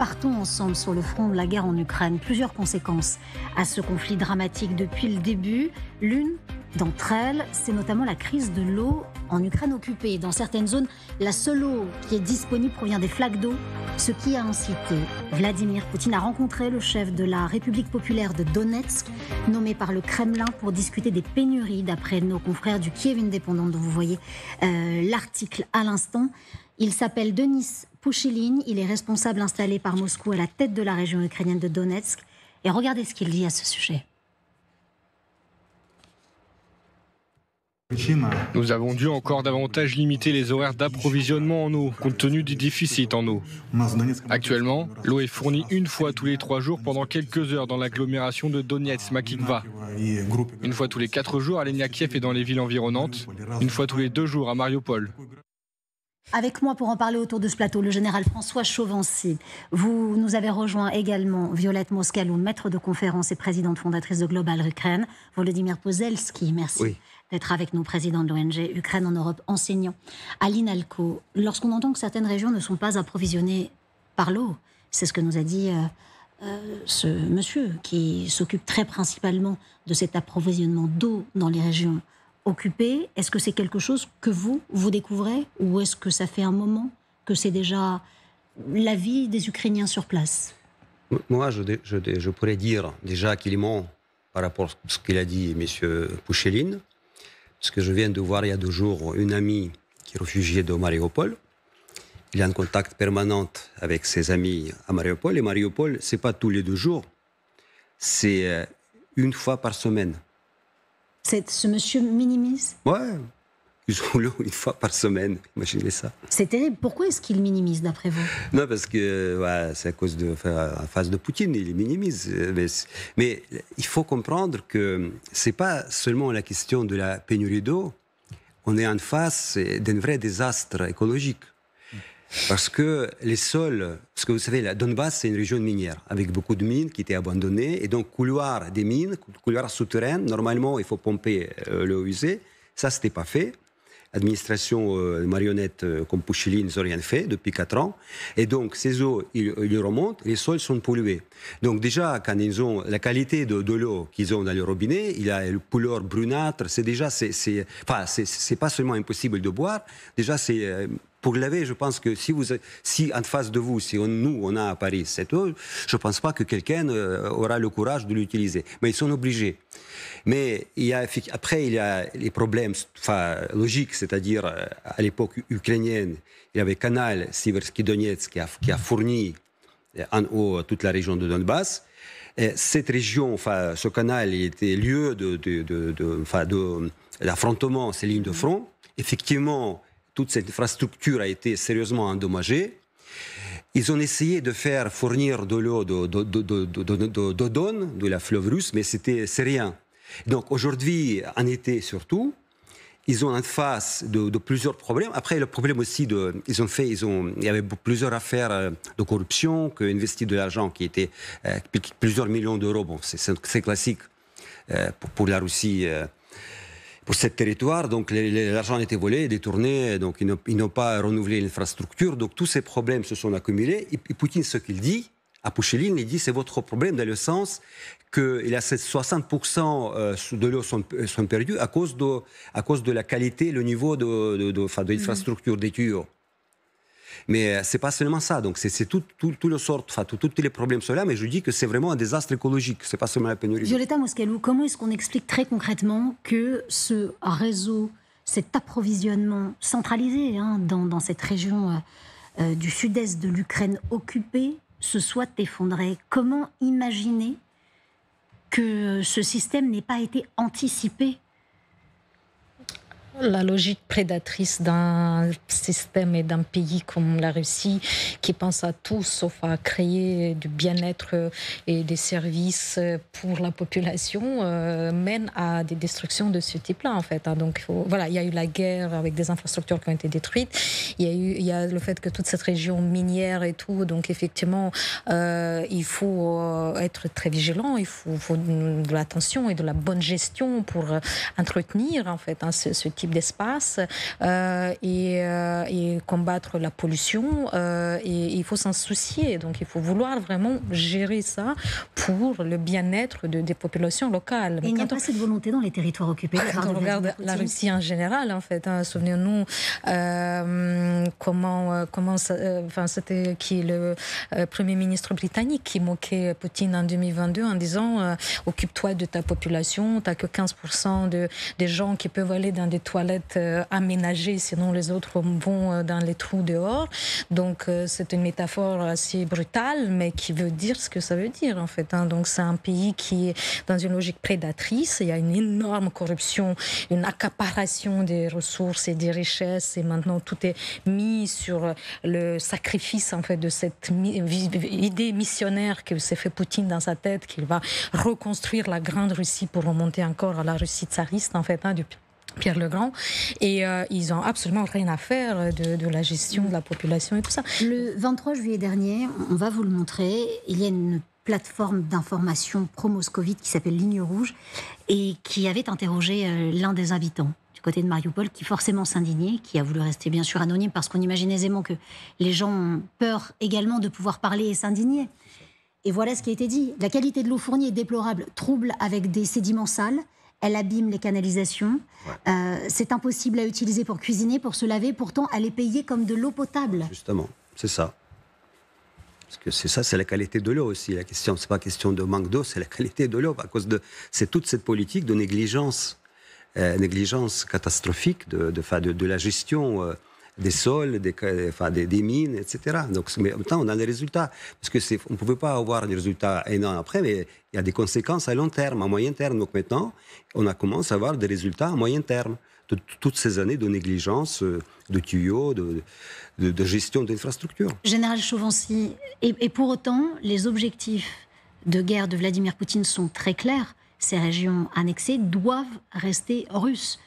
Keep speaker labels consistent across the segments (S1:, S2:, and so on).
S1: partons ensemble sur le front de la guerre en Ukraine. Plusieurs conséquences à ce conflit dramatique depuis le début. L'une d'entre elles, c'est notamment la crise de l'eau en Ukraine occupée. Dans certaines zones, la seule eau qui est disponible provient des flaques d'eau, ce qui a incité Vladimir Poutine à rencontrer le chef de la République populaire de Donetsk, nommé par le Kremlin pour discuter des pénuries, d'après nos confrères du Kiev Indépendant, dont vous voyez l'article à l'instant. Il s'appelle Denis Pouchiline, il est responsable installé par Moscou à la tête de la région ukrainienne de Donetsk. Et regardez ce qu'il dit à ce sujet.
S2: Nous avons dû encore davantage limiter les horaires d'approvisionnement en eau, compte tenu du déficit en eau. Actuellement, l'eau est fournie une fois tous les 3 jours pendant quelques heures dans l'agglomération de Donetsk-Makivka. Une fois tous les 4 jours à Leniakiev et dans les villes environnantes. Une fois tous les 2 jours à Mariupol.
S1: Avec moi pour en parler autour de ce plateau, le général François Chauvency. Vous nous avez rejoint également Violette Moscalou, maître de conférence et présidente fondatrice de Global Ukraine. Volodymyr Pozelski, merci d'être avec nous, président de l'ONG Ukraine en Europe, enseignant à l'INALCO. Lorsqu'on entend que certaines régions ne sont pas approvisionnées par l'eau, c'est ce que nous a dit ce monsieur qui s'occupe très principalement de cet approvisionnement d'eau dans les régions occupé, est-ce que c'est quelque chose que vous découvrez ou est-ce que ça fait un moment que c'est déjà la vie des Ukrainiens sur place?
S3: Moi, je pourrais dire déjà qu'il ment par rapport à ce qu'il a dit M. Poucheline, parce que je viens de voir il y a 2 jours une amie qui est réfugiée de Mariupol. Il est en contact permanent avec ses amis à Mariupol. Et Mariupol, ce n'est pas tous les 2 jours, c'est 1 fois par semaine.
S1: Ce monsieur minimise?
S3: Ouais, ils ont l'eau 1 fois par semaine, imaginez ça.
S1: C'est terrible. Pourquoi est-ce qu'il minimise, d'après vous?
S3: Non, parce que c'est à cause en face de Poutine, il minimise. Mais il faut comprendre que ce n'est pas seulement la question de la pénurie d'eau, on est en face d'un vrai désastre écologique. Parce que les sols, parce que vous savez, la Donbass, c'est une région minière, avec beaucoup de mines qui étaient abandonnées, et donc couloir des mines, couloir souterrain, normalement il faut pomper l'eau usée, ça c'était pas fait. L'administration marionnette comme Pouchiline, ils n'ont rien fait depuis 4 ans, et donc ces eaux, ils remontent, les sols sont pollués. Donc déjà, quand ils ont la qualité de l'eau qu'ils ont dans le robinet, il a une couleur brunâtre, c'est déjà, c'est pas seulement impossible de boire, déjà c'est... Pour laver, je pense que si en face de vous, nous, on a à Paris cette eau, je ne pense pas que quelqu'un aura le courage de l'utiliser. Mais ils sont obligés. Mais après, il y a les problèmes logiques, c'est-à-dire à l'époque ukrainienne, il y avait Canal Siversky-Donetsk qui a fourni en eau toute la région de Donbass. Et cette région, ce canal, il était lieu de l'affrontement, ces lignes de front. Effectivement, toute cette infrastructure a été sérieusement endommagée. Ils ont essayé de faire fournir de l'eau de Don, de la fleuve russe, mais c'est rien. Donc aujourd'hui, en été surtout, ils ont en face de plusieurs problèmes. Après, le problème aussi, il y avait plusieurs affaires de corruption, qui ont investi de l'argent qui était plusieurs millions d'euros. Bon, c'est classique pour la Russie. Pour ce territoire, donc l'argent a été volé, détourné, donc ils n'ont pas renouvelé l'infrastructure, donc tous ces problèmes se sont accumulés. Et Poutine, ce qu'il dit, à Poucheline, il dit c'est votre problème dans le sens qu'il a 60% de l'eau sont perdus à cause de la qualité, le niveau de l'infrastructure des tuyaux. Mais c'est pas seulement ça, donc c'est tout le sort, tous les problèmes sont là, mais je dis que c'est vraiment un désastre écologique, c'est pas seulement la pénurie.
S1: Violetta Moscalou, comment est-ce qu'on explique très concrètement que ce réseau, cet approvisionnement centralisé dans cette région du sud-est de l'Ukraine occupée se soit effondré? Comment imaginer que ce système n'ait pas été anticipé?
S4: La logique prédatrice d'un système et d'un pays comme la Russie qui pense à tout sauf à créer du bien-être et des services pour la population mène à des destructions de ce type-là en fait. Donc il y a eu la guerre avec des infrastructures qui ont été détruites. Il y a le fait que toute cette région minière et tout, donc effectivement il faut être très vigilant, il faut de l'attention et de la bonne gestion pour entretenir en fait ce type type d'espace et combattre la pollution. Et il faut s'en soucier. Donc il faut vouloir vraiment gérer ça pour le bien-être des populations locales.
S1: Et il n'y a pas cette volonté dans les territoires occupés.
S4: Quand on regarde la Russie en général, en fait, souvenez-nous comment c'était qui le Premier ministre britannique qui moquait Poutine en 2022 en disant occupe-toi de ta population, t'as que 15% des gens qui peuvent aller dans des toilettes aménagées, sinon les autres vont dans les trous dehors. Donc c'est une métaphore assez brutale, mais qui veut dire ce que ça veut dire en fait. Donc c'est un pays qui est dans une logique prédatrice. Il y a une énorme corruption, une accaparation des ressources et des richesses, et maintenant tout est mis sur le sacrifice en fait de cette idée missionnaire que s'est fait Poutine dans sa tête, qu'il va reconstruire la grande Russie pour remonter encore à la Russie tsariste en fait, du Pierre le Grand, et ils n'ont absolument rien à faire de la gestion de la population et tout ça.
S1: Le 23 juillet dernier, on va vous le montrer, il y a une plateforme d'information pro-moscovite qui s'appelle Ligne Rouge et qui avait interrogé l'un des habitants du côté de Mariupol, qui forcément s'indignait, qui a voulu rester bien sûr anonyme parce qu'on imagine aisément que les gens ont peur également de pouvoir parler et s'indigner. Et voilà ce qui a été dit. La qualité de l'eau fournie est déplorable, trouble avec des sédiments sales, elle abîme les canalisations, c'est impossible à utiliser pour cuisiner, pour se laver, pourtant elle est payée comme de l'eau potable.
S3: Justement, c'est ça. Parce que c'est ça, c'est la qualité de l'eau aussi. La question, c'est pas question de manque d'eau, c'est la qualité de l'eau. À cause de, c'est toute cette politique de négligence catastrophique de la gestion des sols, des mines, etc. Donc, mais en même temps, on a les résultats. Parce que on ne pouvait pas avoir des résultats énormes après, mais il y a des conséquences à long terme, à moyen terme. Donc maintenant, on a commencé à avoir des résultats à moyen terme. De toutes ces années de négligence, de tuyaux, de gestion d'infrastructures.
S1: Général Chauvency, et pour autant, les objectifs de guerre de Vladimir Poutine sont très clairs. Ces régions annexées doivent rester russes.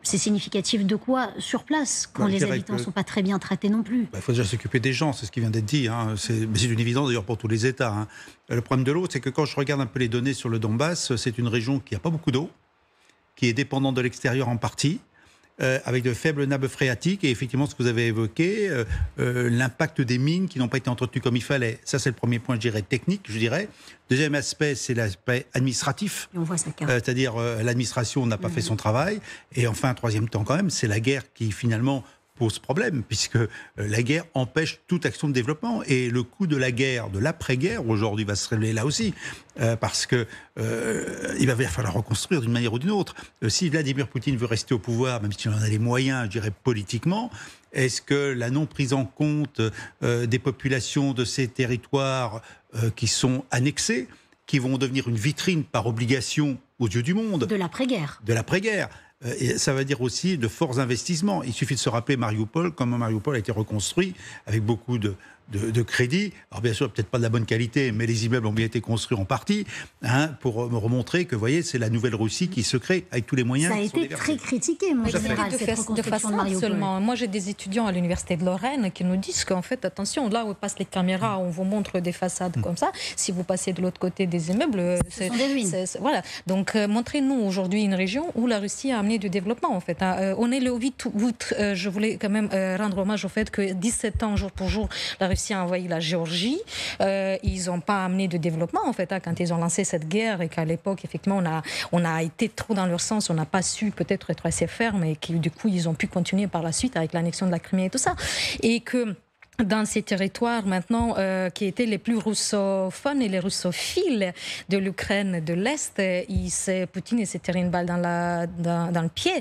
S1: C'est significatif de quoi sur place, quand les habitants ne sont pas très bien traités non plus?
S5: Il faut déjà s'occuper des gens, c'est ce qui vient d'être dit. C'est une évidence d'ailleurs pour tous les États. Le problème de l'eau, c'est que quand je regarde un peu les données sur le Donbass, c'est une région qui n'a pas beaucoup d'eau, qui est dépendante de l'extérieur en partie, avec de faibles nappes phréatiques, et effectivement ce que vous avez évoqué, l'impact des mines qui n'ont pas été entretenues comme il fallait. Ça, c'est le premier point, je dirais, technique, je dirais. Deuxième aspect, c'est l'aspect administratif.
S1: On voit ça,
S5: c'est-à-dire l'administration n'a pas fait son travail. Et enfin, troisième temps quand même, c'est la guerre qui finalement pose problème, puisque la guerre empêche toute action de développement. Et le coût de la guerre, de l'après-guerre, aujourd'hui, va se révéler là aussi, parce que il va falloir reconstruire d'une manière ou d'une autre. Si Vladimir Poutine veut rester au pouvoir, même si on en a les moyens, je dirais, politiquement, est-ce que la non prise en compte des populations de ces territoires qui sont annexés, qui vont devenir une vitrine par obligation aux yeux du monde.
S1: De l'après-guerre.
S5: De l'après-guerre. Et ça veut dire aussi de forts investissements. Il suffit de se rappeler Mariupol, comment Mariupol a été reconstruit avec beaucoup de crédit. Alors bien sûr, peut-être pas de la bonne qualité, mais les immeubles ont bien été construits en partie, pour me remontrer que, vous voyez, c'est la nouvelle Russie qui se crée avec tous les moyens.
S1: Ça a été très critiqué, mon général, cette reconstruction de Mariupol.
S4: Seulement. Moi, j'ai des étudiants à l'université de Lorraine qui nous disent qu'en fait, attention, là où passent les caméras, on vous montre des façades comme ça. Si vous passez de l'autre côté des immeubles,
S1: ce sont des ruines.
S4: Voilà. Donc, montrez-nous aujourd'hui une région où la Russie a amené du développement, en fait. On est le 8 août. Je voulais quand même rendre hommage au fait que 17 ans, jour pour jour, la Russie a envahi la Géorgie. Ils n'ont pas amené de développement, en fait, quand ils ont lancé cette guerre, et qu'à l'époque, effectivement, on a été trop dans leur sens, on n'a pas su peut-être être assez ferme, et que du coup, ils ont pu continuer par la suite avec l'annexion de la Crimée et tout ça. Et que dans ces territoires maintenant qui étaient les plus russophones et les russophiles de l'Ukraine de l'Est, Poutine s'est tiré une balle dans le pied,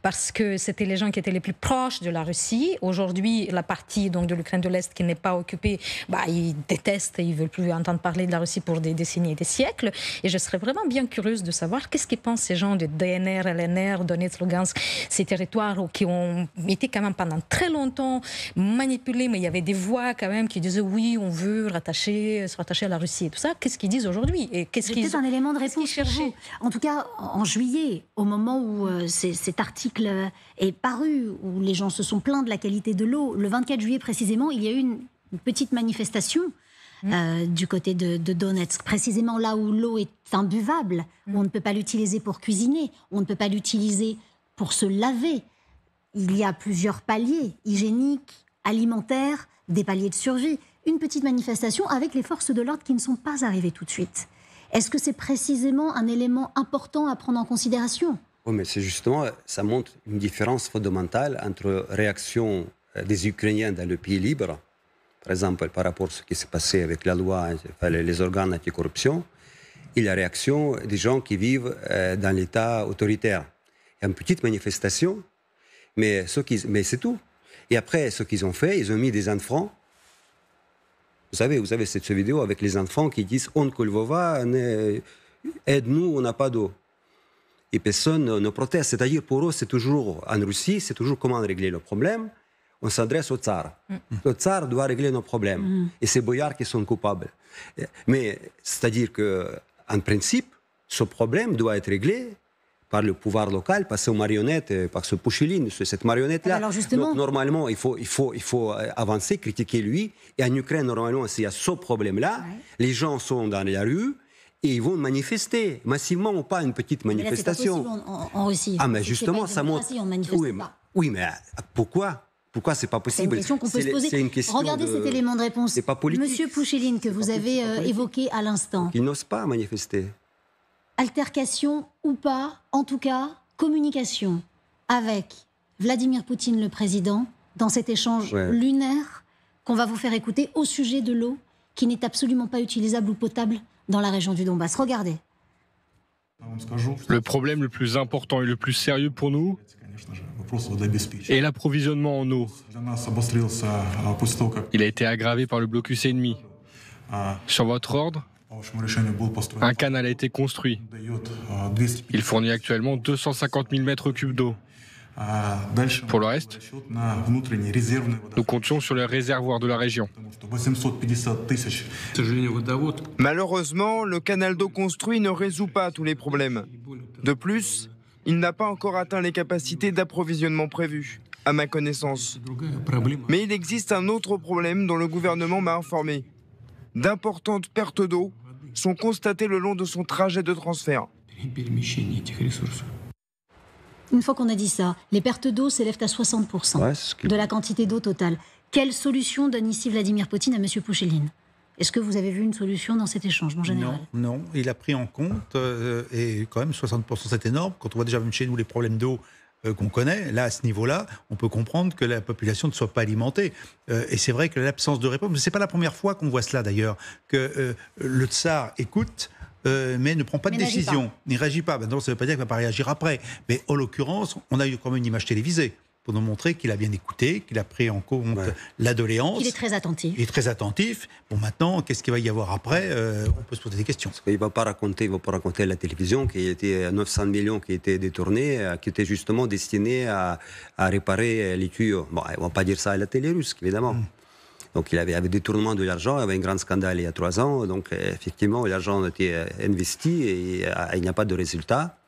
S4: parce que c'était les gens qui étaient les plus proches de la Russie. Aujourd'hui, la partie donc de l'Ukraine de l'Est qui n'est pas occupée, ils détestent, ils ne veulent plus entendre parler de la Russie pour des décennies et des siècles. Et je serais vraiment bien curieuse de savoir qu'est-ce qu'ils pensent ces gens de DNR, LNR, Donetsk, Lugansk, ces territoires qui ont été quand même pendant très longtemps manipulés, mais il y avait des voix quand même qui disaient oui, on veut se rattacher à la Russie et tout ça. Qu'est-ce qu'ils disent aujourd'hui? Et qu'est-ce qu'ils
S1: peut-être un élément de réponse pour vous. En tout cas, en juillet, au moment où cet article est paru, où les gens se sont plaints de la qualité de l'eau, le 24 juillet précisément, il y a eu une petite manifestation du côté de Donetsk, précisément là où l'eau est imbuvable, où on ne peut pas l'utiliser pour cuisiner, on ne peut pas l'utiliser pour se laver. Il y a plusieurs paliers hygiéniques, alimentaires, des paliers de survie. Une petite manifestation avec les forces de l'ordre qui ne sont pas arrivées tout de suite. Est-ce que c'est précisément un élément important à prendre en considération ?
S3: Oui, mais c'est justement, ça montre une différence fondamentale entre réaction des Ukrainiens dans le pays libre, par exemple par rapport à ce qui s'est passé avec la loi, les organes anticorruption, et la réaction des gens qui vivent dans l'État autoritaire. Il y a une petite manifestation, mais c'est tout. Et après, ce qu'ils ont fait, ils ont mis des enfants. Vous avez cette vidéo avec les enfants qui disent « On Kolvova, aide-nous, on n'a pas d'eau ». Et personne ne proteste. C'est-à-dire, pour eux, c'est toujours, en Russie, c'est toujours comment régler le problème. On s'adresse au tsar. Le tsar doit régler nos problèmes. Et c'est boyards qui sont coupables. Mais c'est-à-dire qu'en principe, ce problème doit être réglé par le pouvoir local, par ces marionnettes, par ce Poucheline, cette marionnette-là. Donc, normalement, il faut avancer, critiquer lui. Et en Ukraine, normalement, s'il y a ce problème-là, les gens sont dans la rue et ils vont manifester massivement, ou pas une petite manifestation.
S1: Mais là, c'est pas possible en Russie.
S3: Ah, mais justement, ça montre. Oui, mais pourquoi c'est pas possible?
S1: C'est une question qu'on peut se poser. Regardez cet élément de réponse.
S3: C'est pas politique.
S1: Monsieur Poucheline, que vous avez évoqué à l'instant.
S3: Ils n'osent pas manifester.
S1: Altercation ou pas, en tout cas, communication avec Vladimir Poutine, le président, dans cet échange lunaire qu'on va vous faire écouter au sujet de l'eau qui n'est absolument pas utilisable ou potable dans la région du Donbass. Regardez.
S2: Le problème le plus important et le plus sérieux pour nous est l'approvisionnement en eau. Il a été aggravé par le blocus ennemi. Sur votre ordre, un canal a été construit. Il fournit actuellement 250 000 mètres cubes d'eau. Pour le reste, nous comptions sur les réservoirs de la région.
S6: Malheureusement, le canal d'eau construit ne résout pas tous les problèmes. De plus, il n'a pas encore atteint les capacités d'approvisionnement prévues, à ma connaissance. Mais il existe un autre problème dont le gouvernement m'a informé. D'importantes pertes d'eau sont constatées le long de son trajet de transfert.
S1: Une fois qu'on a dit ça, les pertes d'eau s'élèvent à 60% de la quantité d'eau totale. Quelle solution donne ici Vladimir Poutine à M. Poucheline ? Est-ce que vous avez vu une solution dans cet échange, mon général ?
S5: Non, il a pris en compte, et quand même 60% c'est énorme, quand on voit déjà même chez nous les problèmes d'eau qu'on connaît, là, à ce niveau-là, on peut comprendre que la population ne soit pas alimentée. Et c'est vrai que l'absence de réponse, ce n'est pas la première fois qu'on voit cela d'ailleurs, que le tsar écoute, mais ne prend pas de décision, ne réagit pas. Maintenant, ça ne veut pas dire qu'il ne va pas réagir après. Mais en l'occurrence, on a eu quand même une image télévisée pour nous montrer qu'il a bien écouté, qu'il a pris en compte la doléance.
S1: Il est très attentif.
S5: Il est très attentif. Bon, maintenant, qu'est-ce qu'il va y avoir après ? On peut se poser des questions.
S3: Il ne va pas raconter à la télévision qu'il y était 900 millions qui étaient détournés, qui étaient justement destinés à réparer les tuyaux. Bon, on ne va pas dire ça à la télé russe, évidemment. Donc il y avait détournement de l'argent, il y avait un grand scandale il y a 3 ans. Donc effectivement, l'argent a été investi et il n'y a pas de résultat.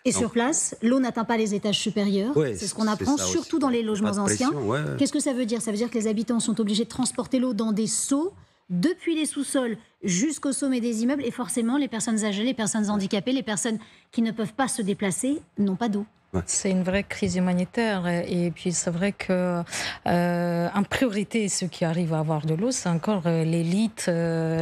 S1: Et sur place, l'eau n'atteint pas les étages supérieurs. C'est ce qu'on apprend, surtout dans les logements anciens. Qu'est-ce que ça veut dire ? Ça veut dire que les habitants sont obligés de transporter l'eau dans des seaux, depuis les sous-sols jusqu'au sommet des immeubles. Et forcément, les personnes âgées, les personnes handicapées, les personnes qui ne peuvent pas se déplacer n'ont pas d'eau.
S4: C'est une vraie crise humanitaire et puis c'est vrai que en priorité ceux qui arrivent à avoir de l'eau c'est encore l'élite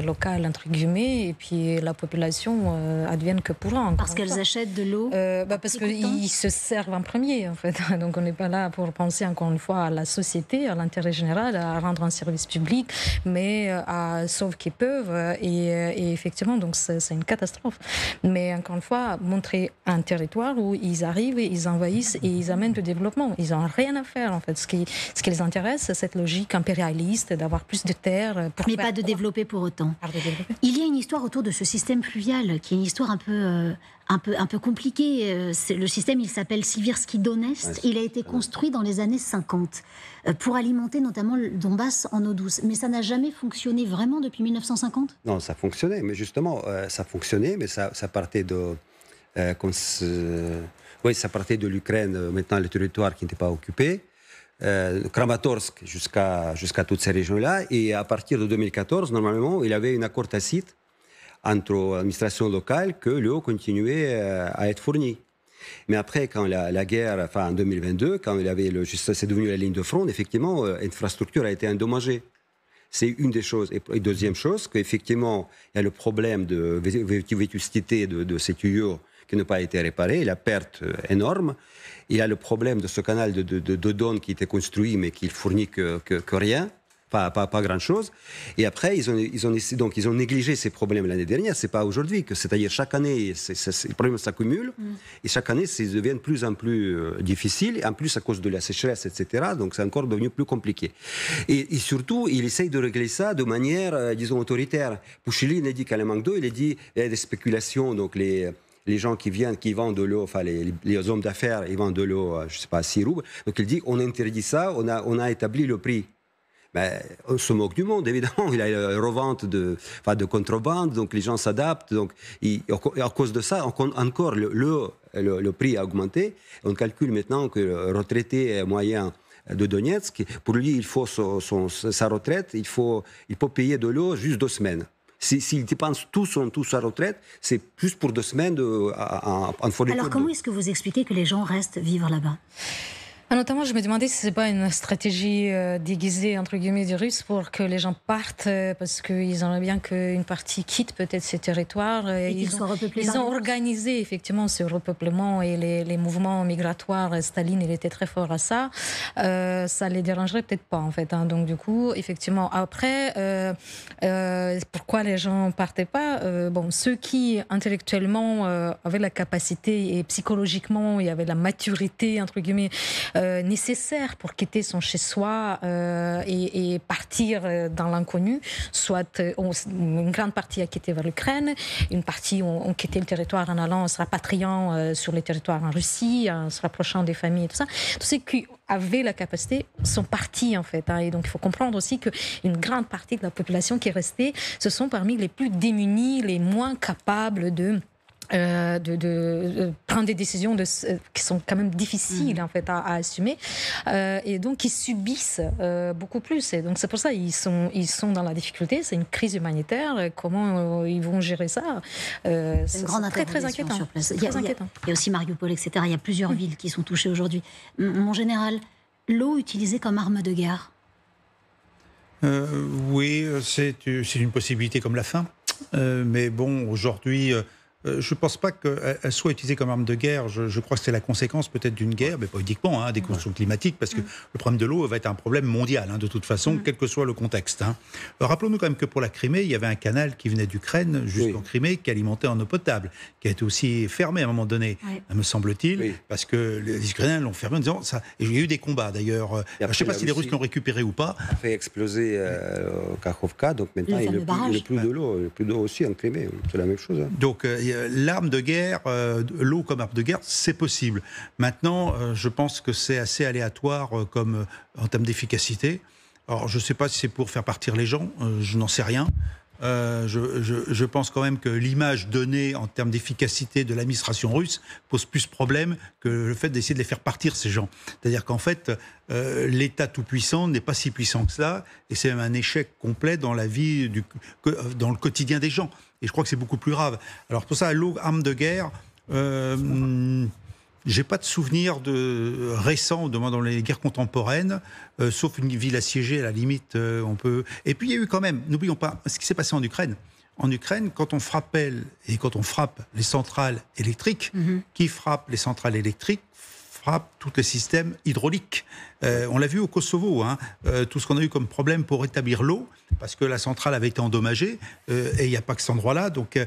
S4: locale entre guillemets et puis la population advienne que pourra.
S1: Parce qu'elles achètent de l'eau
S4: parce qu'ils se servent en premier en fait. Donc on n'est pas là pour penser encore une fois à la société, à l'intérêt général, à rendre un service public, mais à sauver qu'ils peuvent et effectivement donc c'est une catastrophe. Mais encore une fois montrer un territoire où ils arrivent et ils envahissent et ils amènent le développement. Ils n'ont rien à faire en fait. Ce qui les intéresse, c'est cette logique impérialiste d'avoir plus de terres.
S1: Mais pas de développer pour autant. Il y a une histoire autour de ce système fluvial qui est une histoire un peu compliquée. Le système, il s'appelle Siversky Donets. Il a été construit dans les années 50 pour alimenter notamment le Donbass en eau douce. Mais ça n'a jamais fonctionné vraiment depuis 1950 ?
S3: Non, ça fonctionnait. Mais justement, ça fonctionnait, mais ça partait de... ça partait de l'Ukraine, maintenant le territoire qui n'était pas occupé, Kramatorsk jusqu'à toutes ces régions-là. Et à partir de 2014, normalement, il y avait un accord tacite entre l'administration locale que l'eau continuait à être fournie. Mais après, quand la guerre, enfin en 2022, quand c'est devenu la ligne de front, effectivement, l'infrastructure a été endommagée. C'est une des choses. Et deuxième chose, qu'effectivement, il y a le problème de vétusté de ces tuyaux qui n'ont pas été réparés, la perte énorme. Il y a le problème de ce canal de Dodone qui était construit, mais qui ne fournit que rien. Pas grand-chose. Et après, ils ont négligé ces problèmes l'année dernière. C'est pas aujourd'hui c'est-à-dire chaque année, les problèmes s'accumulent et chaque année, ils deviennent de plus en plus difficiles. Et en plus, à cause de la sécheresse, etc. Donc, c'est encore devenu plus compliqué. Et surtout, il essaye de régler ça de manière, disons, autoritaire. Pouchili, il a dit qu'à la manque d'eau, il a dit il y a des spéculations. Donc, les gens qui vendent de l'eau, enfin les hommes d'affaires, ils vendent de l'eau, je sais pas, à 6 roubles. Donc, il dit on interdit ça, on a établi le prix. On se moque du monde, évidemment. Il y a une revente de contrebande, donc les gens s'adaptent. Donc, à cause de ça, encore, le prix a augmenté. On calcule maintenant que le retraité moyen de Donetsk, pour lui, il faut sa retraite, il faut payer de l'eau juste 2 semaines. S'il dépense tout sa retraite, c'est plus pour 2 semaines en forêt.
S1: Alors, comment est-ce que vous expliquez que les gens restent vivre là-bas ?
S4: Notamment, je me demandais si ce n'est pas une stratégie déguisée, entre guillemets, des Russes pour que les gens partent, parce qu'ils aimeraient bien qu'une partie quitte peut-être ces territoires. Ils ont organisé effectivement ce repeuplement et les mouvements migratoires. Staline, il était très fort à ça. Ça les dérangerait peut-être pas, en fait. Donc, du coup, effectivement, après, pourquoi les gens ne partaient pas ceux qui, intellectuellement, avaient la capacité et psychologiquement, il y avait la maturité, entre guillemets, nécessaire pour quitter son chez-soi et partir dans l'inconnu. Soit une grande partie a quitté vers l'Ukraine, une partie ont quitté le territoire en allant, en se rapatriant sur les territoires en Russie, en se rapprochant des familles et tout ça. Tous ceux qui avaient la capacité sont partis, en fait. Et donc, il faut comprendre aussi qu'une grande partie de la population qui est restée, ce sont parmi les plus démunis, les moins capables de prendre des décisions qui sont quand même difficiles en fait à assumer et donc ils subissent beaucoup plus, et donc c'est pour ça ils sont dans la difficulté. C'est une crise humanitaire. Comment ils vont gérer ça,
S1: c'est une grande
S4: très inquiétant sur place.
S1: Il y a aussi Mariupol, etc. Il y a plusieurs villes qui sont touchées aujourd'hui. Mon général, l'eau utilisée comme arme de guerre,
S5: oui, c'est une possibilité comme la faim, mais bon, aujourd'hui je ne pense pas qu'elle soit utilisée comme arme de guerre. Je crois que c'est la conséquence peut-être d'une guerre, mais pas uniquement, des conditions climatiques, parce que le problème de l'eau va être un problème mondial, de toute façon, quel que soit le contexte. Rappelons-nous quand même que pour la Crimée, il y avait un canal qui venait d'Ukraine jusqu'en Crimée, qui alimentait en eau potable, qui a été aussi fermé à un moment donné, me semble-t-il, parce que les Ukrainiens l'ont fermé en disant ça. Et il y a eu des combats d'ailleurs. Je ne sais pas si les Russes l'ont récupéré ou pas.
S3: A fait exploser Kakhovka, donc maintenant il n'y a plus de l'eau. Il n'y a plus d'eau aussi en Crimée. C'est la même chose.
S5: Donc, l'arme de guerre, l'eau comme arme de guerre, c'est possible. Maintenant, je pense que c'est assez aléatoire en termes d'efficacité. Alors, je ne sais pas si c'est pour faire partir les gens, je n'en sais rien. Je pense quand même que l'image donnée en termes d'efficacité de l'administration russe pose plus problème que le fait d'essayer de les faire partir, ces gens. C'est-à-dire qu'en fait, l'État tout-puissant n'est pas si puissant que ça, et c'est même un échec complet dans la vie, dans le quotidien des gens. Et je crois que c'est beaucoup plus grave. Alors pour ça, l'eau, arme de guerre, j'ai pas de souvenir récents dans les guerres contemporaines, sauf une ville assiégée, à la limite, on peut... Et puis il y a eu quand même, n'oublions pas, ce qui s'est passé en Ukraine. En Ukraine, quand on frappe les centrales électriques, qui frappe les centrales électriques frappe tous les systèmes hydrauliques. On l'a vu au Kosovo, tout ce qu'on a eu comme problème pour rétablir l'eau, parce que la centrale avait été endommagée, et il n'y a pas que cet endroit-là, donc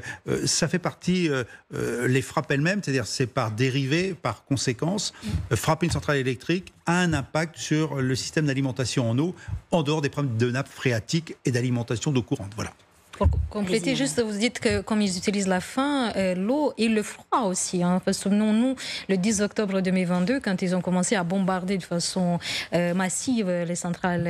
S5: ça fait partie, les frappes elles-mêmes, c'est-à-dire c'est par dérivé, par conséquence, frapper une centrale électrique a un impact sur le système d'alimentation en eau, en dehors des problèmes de nappe phréatique et d'alimentation d'eau courante. Voilà.
S4: Pour compléter, juste, vous dites que comme ils utilisent la faim, l'eau et le froid aussi. Souvenons-nous, le 10 octobre 2022, quand ils ont commencé à bombarder de façon massive les centrales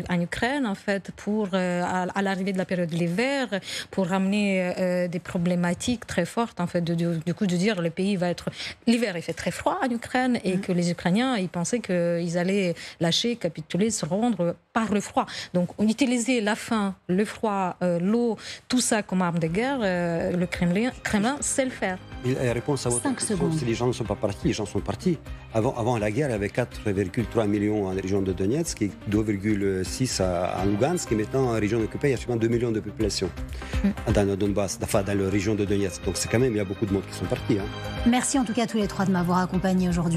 S4: en Ukraine, en fait, à l'arrivée de la période de l'hiver, pour ramener des problématiques très fortes, en fait, du coup, de dire le pays va être... L'hiver, il fait très froid en Ukraine, et que les Ukrainiens, ils pensaient qu'ils allaient lâcher, capituler, se rendre par le froid. Donc, on utilisait la faim, le froid, l'eau plutôt tout ça comme arme de guerre, le Kremlin sait le faire.
S3: La réponse à votre question, c'est les gens ne sont pas partis. Les gens sont partis. Avant la guerre, il y avait 4,3 millions en région de Donetsk et 2,6 à Lugansk. Et maintenant, en région occupée, il y a 2 millions de population dans le Donbass, enfin dans la région de Donetsk. Donc c'est quand même, il y a beaucoup de monde qui sont partis.
S1: Merci en tout cas à tous les trois de m'avoir accompagné aujourd'hui.